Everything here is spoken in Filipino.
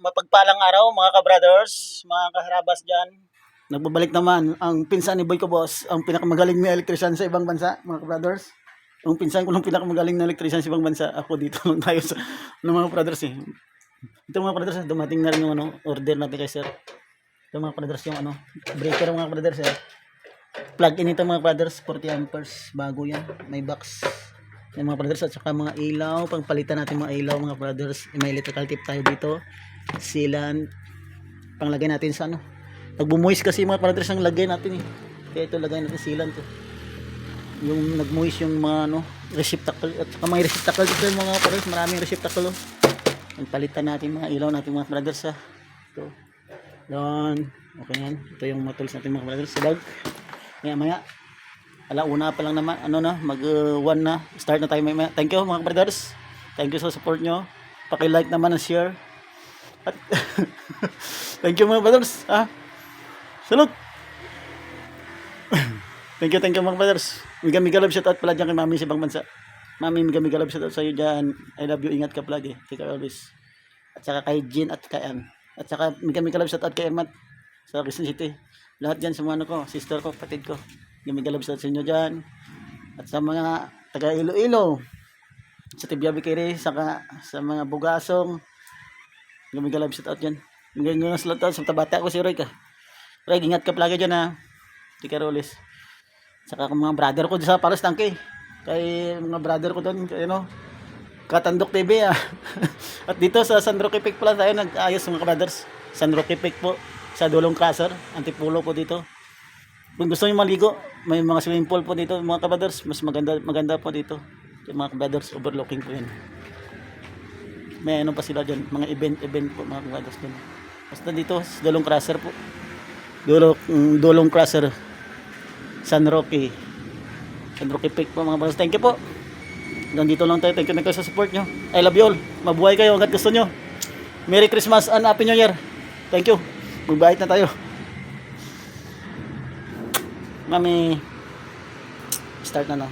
mapagpalang araw mga ka-brothers, mga kaharabas dyan. Nagbabalik naman ang pinsan ni Boy ko boss, ang pinakamagaling na electrician sa ibang bansa, mga ka-brothers. Ang pinsan ko lang pinakamagaling na electrician sa ibang bansa. Ako dito lang tayo sa mga brothers eh. Ito mga brothers, dumating na rin yung order natin kay sir. Ito mga brothers yung breaker mga brothers eh. Plug in ito mga brothers, 40 amperes, bago yan, may box. Yung mga brothers at saka mga ilaw, pangpalitan natin mga ilaw mga brothers. May electrical tip tayo dito, sealant, panglagay natin sa nagbumoist kasi mga brothers ang lagay natin eh. Kaya ito lagay natin sealant to. Yung nagmoist yung mga receptacle at saka may receptacle dito mga brothers, maraming receptacle oh. Palitan natin mga ilaw natin mga brothers ha. Ito. Doon. Okay yan. Ito yung mga tools natin mga brothers. Sa maya alauna pa lang naman mag 1 na start na tayo maya. Thank you mga brothers, thank you sa support nyo, paki-like naman and share at thank you mga brothers salute. thank you mga brothers. Miga love shout out pala dyan kay mami sa ibang bansa. Mami, miga love shout out sa iyo dyan. I love you, ingat ka palagi, take care always. At saka kay Jean at kay at saka miga love shout out kay Emat sa Quezon City. Lahat dyan sa mga ko, sister ko, kapatid ko, gamigalab sa inyo dyan. At sa mga taga Iloilo, sa Tibia Bikiri, sa mga Bugasong, gamigalab shout out dyan. Ganyan sa lahat sa tabata ko si Roy ka. Roy, ingat ka palagi dyan ha. Di ka rolis. Saka mga brother ko sa Palos Tangke. Kay mga brother ko doon, Katandok TV At dito sa San Roque Peak pala tayo nag-ayos mga brothers. San Roque Peak po. Sa Dulong Crusher, Antipulo po dito. Kung gusto niyo maligo, may mga swimming pool po dito mga kabaders, mas maganda po dito. Yung mga kabaders, overlooking po 'yan. May pa sila diyan, mga event po mga kabaders din. Basta dito sa Dulong Crusher po. Dulong Crusher, San Roque Peak po mga kabaders. Thank you po. Nandito lang tayo. Thank you sa support nyo. I love you all. Mabuhay kayo hanggat gusto nyo. Merry Christmas and Happy New Year. Thank you. Magbait na tayo. Mami, start na.